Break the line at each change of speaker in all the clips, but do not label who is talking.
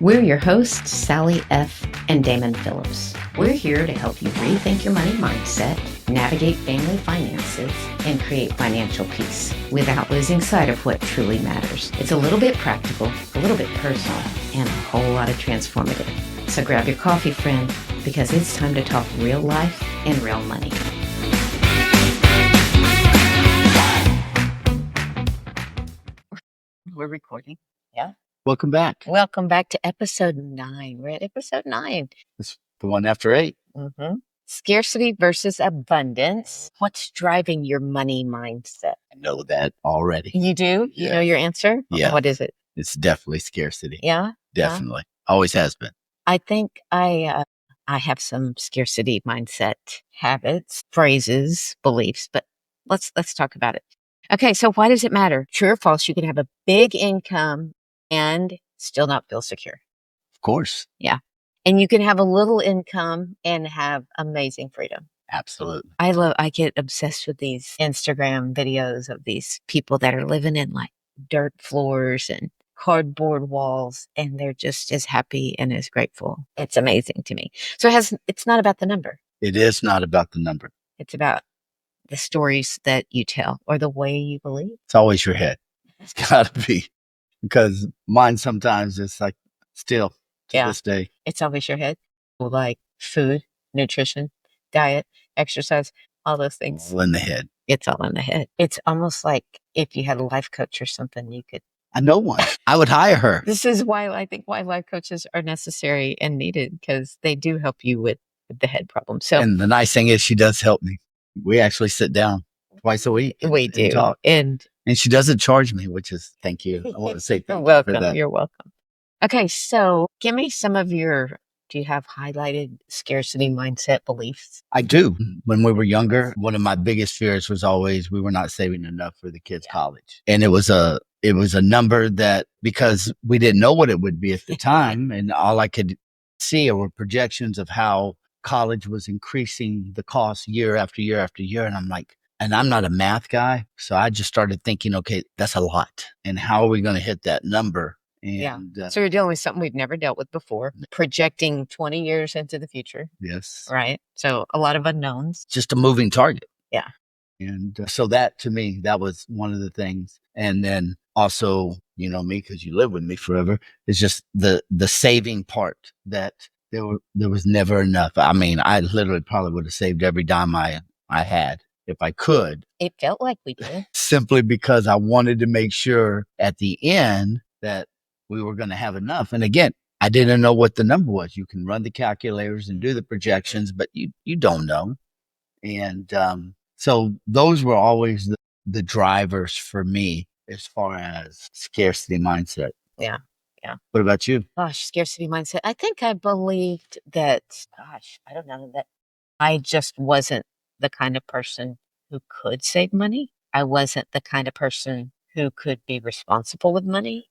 We're your hosts, Sally F. and Damon Phillips. We're here to help you rethink your money mindset, navigate family finances, and create financial peace without losing sight of what truly matters. It's a little bit practical, a little bit personal, and a whole lot of transformative. So grab your coffee, friend, because it's time to talk real life and real money. We're recording. Yeah.
Welcome back.
Welcome back to episode 9. We're at episode 9.
It's the one after 8.
Mm-hmm. Scarcity versus abundance. What's driving your money mindset?
I know that already.
You do? You know your answer?
Yeah.
What is it?
It's definitely scarcity.
Yeah?
Definitely. Always has been.
I think I have some scarcity mindset habits, phrases, beliefs, but let's talk about it. Okay, so why does it matter? True or false? You can have a big income and still not feel secure.
Of course.
Yeah. And you can have a little income and have amazing freedom.
Absolutely.
I get obsessed with these Instagram videos of these people that are living in like dirt floors and cardboard walls, and they're just as happy and as grateful. It's amazing to me. So it's not about the number.
It is not about the number.
It's about the stories that you tell or the way you believe.
It's always your head. It's got to be. Because mine sometimes is like still to this day.
It's always your head. Like food, nutrition, diet, exercise, all those things.
All in the head.
It's all in the head. It's almost like if you had a life coach or something, you could.
I know one. I would hire her.
This is why I think why life coaches are necessary and needed, because they do help you with the head problem. So,
and the nice thing is she does help me. We actually sit down twice a week.
We do.
Talk.
And
she doesn't charge me, which is thank you. I want to say thank
you're
you
welcome.
for that.
You're welcome. Okay, so give me some of do you have highlighted scarcity mindset beliefs?
I do. When we were younger, one of my biggest fears was always we were not saving enough for the kids' college. And it was a number that, because we didn't know what it would be at the time, and all I could see were projections of how college was increasing the cost year after year after year. And I'm like, and I'm not a math guy. So I just started thinking, okay, that's a lot. And how are we going to hit that number? And,
so you're dealing with something we've never dealt with before, projecting 20 years into the future.
Yes.
Right. So a lot of unknowns.
Just a moving target.
Yeah.
And so that, to me, that was one of the things. And then also, you know me, because you live with me forever, is just the saving part, that there was never enough. I mean, I literally probably would have saved every dime I had if I could.
It felt like we did.
Simply because I wanted to make sure at the end that we were going to have enough. And again, I didn't know what the number was. You can run the calculators and do the projections, but you don't know. And so those were always the drivers for me as far as scarcity mindset.
Yeah. Yeah.
What about you?
Gosh, scarcity mindset. I think I believed that, I don't know, that I just wasn't the kind of person who could save money. I wasn't the kind of person who could be responsible with money.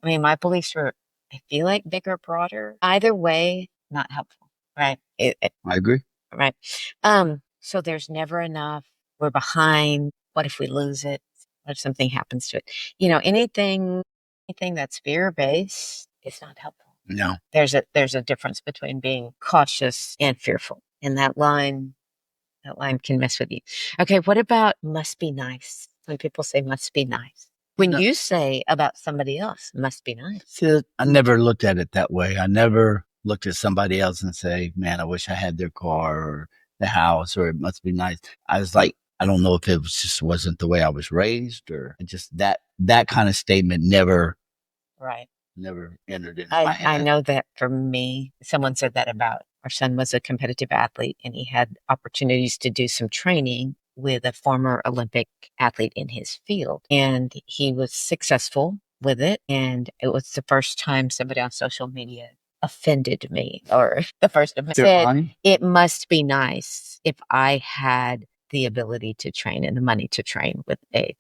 I mean, my beliefs were, I feel like, bigger, broader. Either way, not helpful, right?
I agree.
Right. So there's never enough. We're behind. What if we lose it? What if something happens to it? You know, anything that's fear-based is not helpful.
No.
There's a difference between being cautious and fearful. And that line can mess with you. Okay, what about must be nice? When people say must be nice. When you say about somebody else, must be nice.
See, I never looked at it that way. I never looked at somebody else and say, man, I wish I had their car or the house, or it must be nice. I was like, I don't know if it wasn't the way I was raised, or just that kind of statement never entered into my head.
I know that for me, someone said that about our son was a competitive athlete, and he had opportunities to do some training with a former Olympic athlete in his field. And he was successful with it. And it was the first time somebody on social media offended me, or the first of said, it must be nice if I had the ability to train and the money to train with a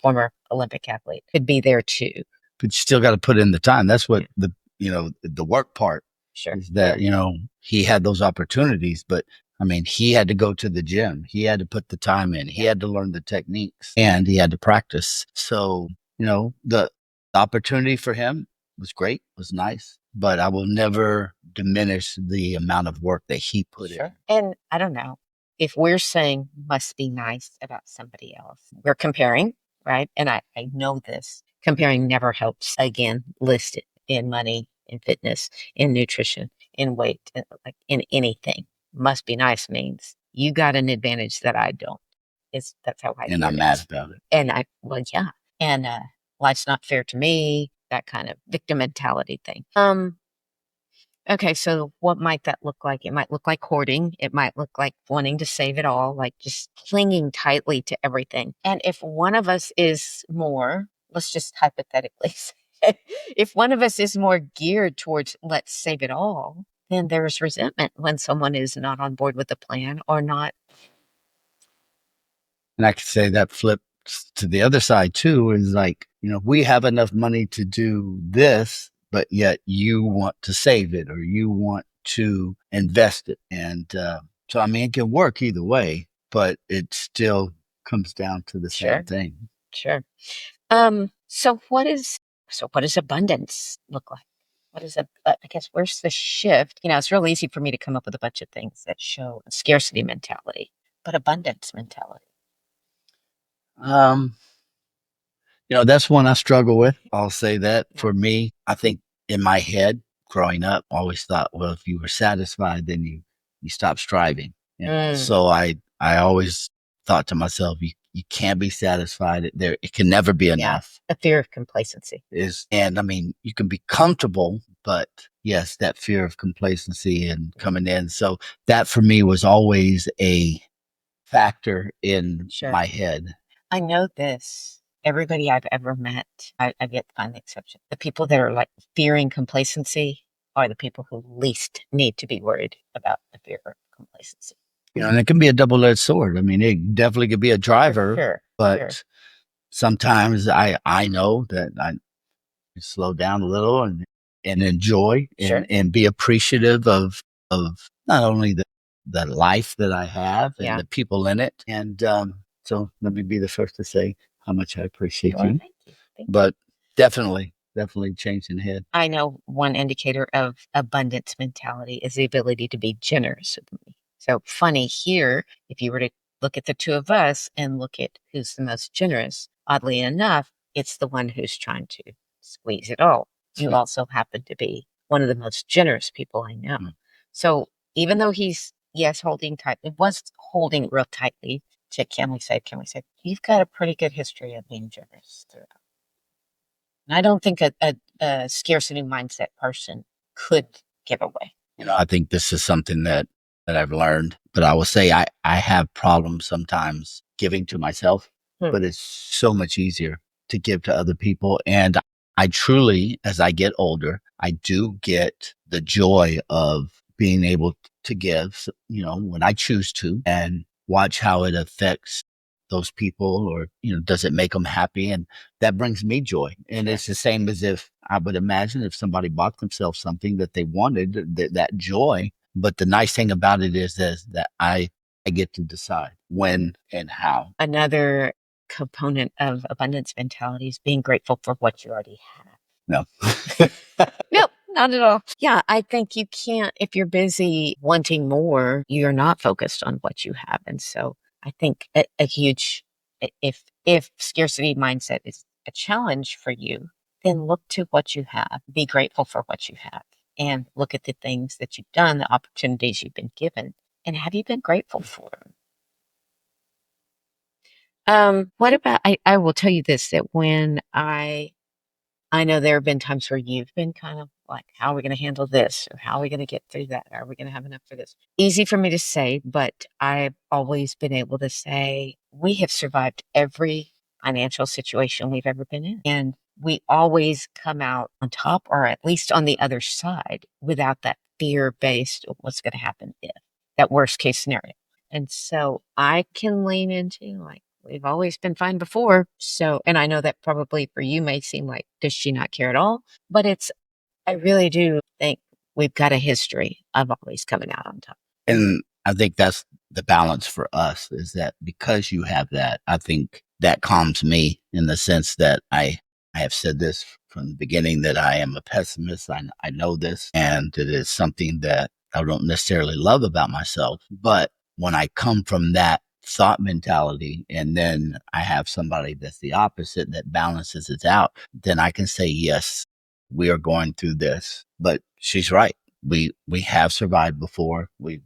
former Olympic athlete could be there too.
But you still got to put in the time. That's what the work part is, that, he had those opportunities, but I mean, he had to go to the gym. He had to put the time in. He had to learn the techniques, and he had to practice. So, the opportunity for him was great, was nice, but I will never diminish the amount of work that he put in.
And I don't know if we're saying must be nice about somebody else, we're comparing, right? And I know this comparing never helps. Again, listed in money, in fitness, in nutrition, in weight, like in anything. Must be nice means you got an advantage that I don't. Is that's how I
And
hear
I'm
it.
mad about it.
And well, yeah. And life's not fair to me, that kind of victim mentality thing. Okay, so what might that look like? It might look like hoarding. It might look like wanting to save it all, like just clinging tightly to everything. And if one of us is more, let's just hypothetically say, if one of us is more geared towards let's save it all, then there's resentment when someone is not on board with the plan or not.
And I could say that flips to the other side too, is like, we have enough money to do this, but yet you want to save it or you want to invest it. And so, I mean, it can work either way, but it still comes down to the
Sure.
same thing.
Sure. So what does abundance look like? What is I guess where's the shift? It's real easy for me to come up with a bunch of things that show a scarcity mentality, but abundance mentality.
Um, that's one I struggle with. I'll say that
Yeah.
for me, I think in my head growing up, I always thought, well, if you were satisfied, then you stop striving. So I always thought to myself, you can't be satisfied. It can never be enough.
A fear of complacency.
And I mean, you can be comfortable, but yes, that fear of complacency and coming in. So that for me was always a factor in my head.
I know this. Everybody I've ever met, I've yet to find the exception. The people that are like fearing complacency are the people who least need to be worried about the fear of complacency.
And it can be a double-edged sword. I mean, it definitely could be a driver,
Sure.
but sometimes I know that I slow down a little and enjoy and be appreciative of not only the life that I have and the people in it. And so let me be the first to say how much I appreciate you.
Thank you.
But definitely changing head.
I know one indicator of abundance mentality is the ability to be generous with me. So funny here, if you were to look at the two of us and look at who's the most generous, oddly enough, it's the one who's trying to squeeze it all. You also happen to be one of the most generous people I know. So even though he's, yes, holding tight, it was holding real tightly to can we say, you've got a pretty good history of being generous throughout. And I don't think a scarcity mindset person could give away.
I think this is something that I've learned, but I will say I have problems sometimes giving to myself, but it's so much easier to give to other people. And I truly, as I get older, I do get the joy of being able to give, when I choose to, and watch how it affects those people, or, does it make them happy? And that brings me joy. And it's the same as if I would imagine if somebody bought themselves something that they wanted, that joy. But the nice thing about it is that I get to decide when and how.
Another component of abundance mentality is being grateful for what you already have.
No.
Nope, not at all. Yeah, I think you can't, if you're busy wanting more, you're not focused on what you have. And so I think a huge, if scarcity mindset is a challenge for you, then look to what you have, be grateful for what you have, and look at the things that you've done, the opportunities you've been given, and have you been grateful for them? What about, I will tell you this, that when I know there have been times where you've been kind of like, how are we going to handle this? Or how are we going to get through that? Are we going to have enough for this? Easy for me to say, but I've always been able to say, we have survived every financial situation we've ever been in. And we always come out on top, or at least on the other side, without that fear based what's going to happen if that worst case scenario. And so I can lean into like, we've always been fine before. So, and I know that probably for you may seem like, does she not care at all? But I really do think we've got a history of always coming out on top.
And I think that's the balance for us, is that because you have that, I think that calms me in the sense that I have said this from the beginning that I am a pessimist. I know this, and it is something that I don't necessarily love about myself. But when I come from that thought mentality and then I have somebody that's the opposite that balances it out, then I can say, yes, we are going through this. But she's right. We have survived before. We've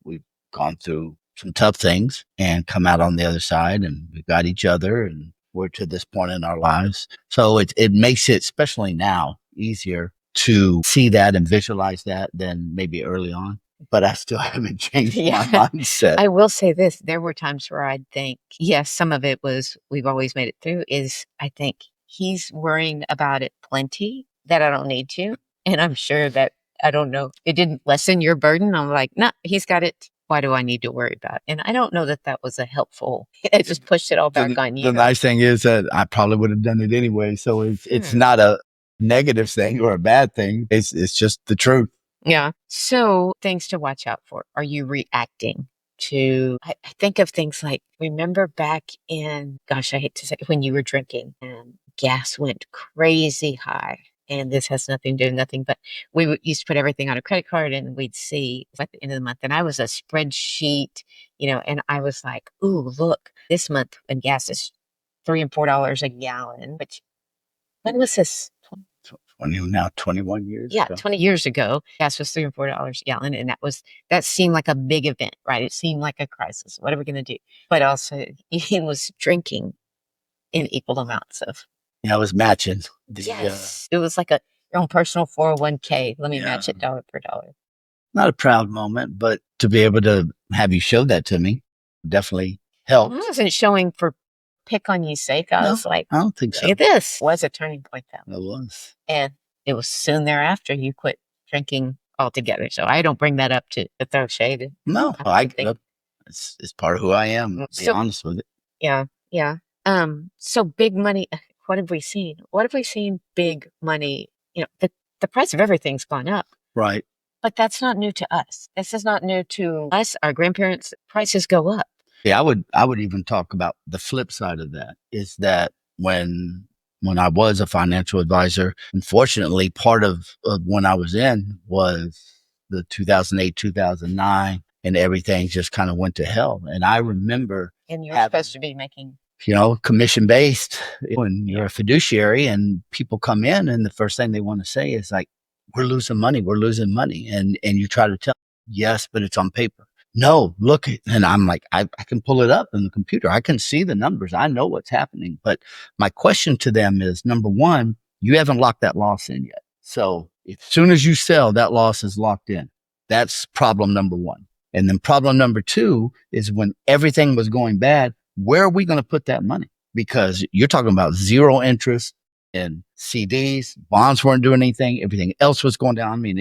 gone through some tough things and come out on the other side, and we've got each other, and we're to this point in our lives. So it makes it, especially now, easier to see that and visualize that than maybe early on. But I still haven't changed my mindset.
I will say this. There were times where I'd think, yes, some of it was we've always made it through, is I think he's worrying about it plenty that I don't need to. And I'm sure that, I don't know, it didn't lessen your burden. I'm like, no, he's got it. Why do I need to worry about it? And I don't know that that was a helpful, it just pushed it all back on you.
The nice thing is that I probably would have done it anyway. So it's not a negative thing or a bad thing. It's just the truth.
Yeah. So things to watch out for. Are you reacting to, I think of things like, remember back in, gosh, I hate to say, when you were drinking and gas went crazy high. And this has nothing to do with nothing, but used to put everything on a credit card and we'd see at the end of the month. And I was a spreadsheet, and I was like, ooh, look, this month when gas is $3 and $4 a gallon. But when was this?
21 years
Yeah,
ago.
20 years ago, gas was $3 and $4 a gallon. And that seemed like a big event, right? It seemed like a crisis. What are we going to do? But also, he was drinking in equal amounts of.
Yeah, I was matching.
Yes. It was like your own personal 401k. Let me match it dollar per dollar.
Not a proud moment, but to be able to have you show that to me definitely helped.
I wasn't showing for pick on you sake. I was like,
I don't think so.
look at this. Was a turning point though.
It was.
And it was soon thereafter you quit drinking altogether. So I don't bring that up to throw shade.
No,
I think
it's part of who I am. To be honest with it.
Yeah, yeah. So big money. What have we seen? What have we seen? Big money. The price of everything's gone up.
Right.
But that's not new to us. This is not new to us. Our grandparents' prices go up.
Yeah, I would even talk about the flip side of that is that when I was a financial advisor, unfortunately, part of when I was in was the 2008, 2009, and everything just kind of went to hell. And I remember.
And you're supposed to be making.
Commission based, and you're a fiduciary, and people come in, and the first thing they want to say is like, we're losing money. And you try to tell, yes, but it's on paper. No, look. And I'm like, I can pull it up in the computer. I can see the numbers. I know what's happening. But my question to them is, number one, you haven't locked that loss in yet. So as soon as you sell, that loss is locked in. That's problem number one. And then problem number two is when everything was going bad, where are we going to put that money? Because you're talking about zero interest in CDs, bonds weren't doing anything. Everything else was going down. I mean,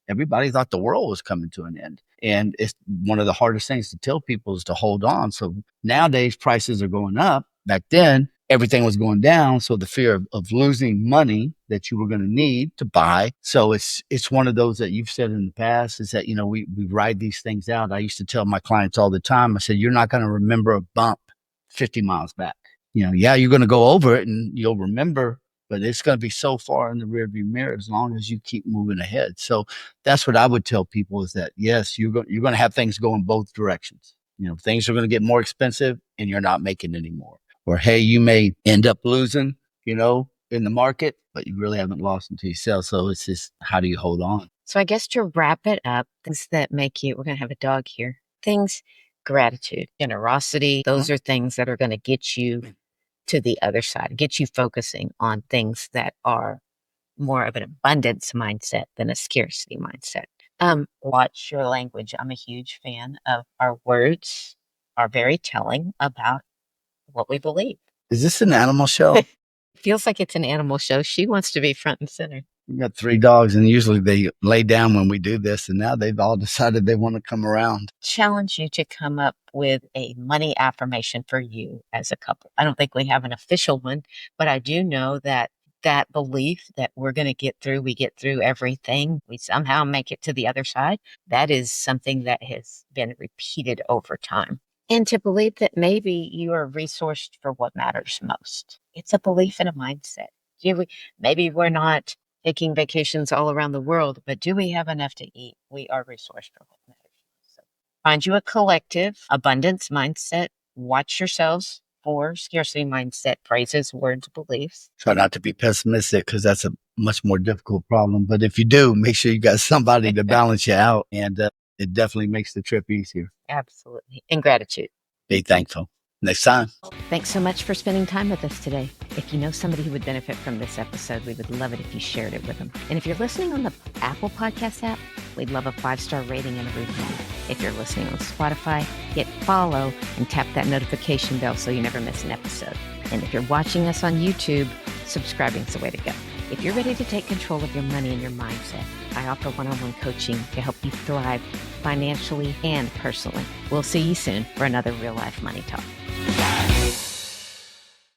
everybody thought the world was coming to an end. And it's one of the hardest things to tell people is to hold on. So nowadays prices are going up. Back then, everything was going down. So the fear of losing money that you were going to need to buy. So it's one of those that you've said in the past is that, we ride these things out. I used to tell my clients all the time, I said, you're not going to remember a bump 50 miles back. You're going to go over it and you'll remember, but it's going to be so far in the rearview mirror as long as you keep moving ahead. So that's what I would tell people is that, yes, you're going to have things go in both directions. Things are going to get more expensive and you're not making any more. Or, hey, you may end up losing, in the market, but you really haven't lost until you sell. So it's just, how do you hold on?
So I guess to wrap it up, things that make you, we're going to have a dog here. Things, gratitude, generosity, those are things that are going to get you to the other side, get you focusing on things that are more of an abundance mindset than a scarcity mindset. Watch your language. I'm a huge fan of our words are very telling about what we believe.
Is this an animal show?
Feels like it's an animal show. She wants to be front and center.
We got 3 dogs, and usually they lay down when we do this, and now they've all decided they want to come around.
Challenge you to come up with a money affirmation for you as a couple. I don't think we have an official one, but I do know that belief that we're going to we get through everything, we somehow make it to the other side, that is something that has been repeated over time. And to believe that maybe you are resourced for what matters most. It's a belief and a mindset. Maybe we're not taking vacations all around the world, but do we have enough to eat? We are resourceful. So find you a collective abundance mindset. Watch yourselves for scarcity mindset phrases, words, beliefs.
Try not to be pessimistic because that's a much more difficult problem. But if you do, make sure you got somebody to balance you out. And it definitely makes the trip easier.
Absolutely. And gratitude.
Be thankful. Next time.
Thanks so much for spending time with us today. If you know somebody who would benefit from this episode, we would love it if you shared it with them. And if you're listening on the Apple Podcast app, we'd love a 5-star rating and a review. If you're listening on Spotify, hit follow and tap that notification bell so you never miss an episode. And if you're watching us on YouTube, subscribing's the way to go. If you're ready to take control of your money and your mindset, I offer one-on-one coaching to help you thrive financially and personally. We'll see you soon for another Real Life Money Talk.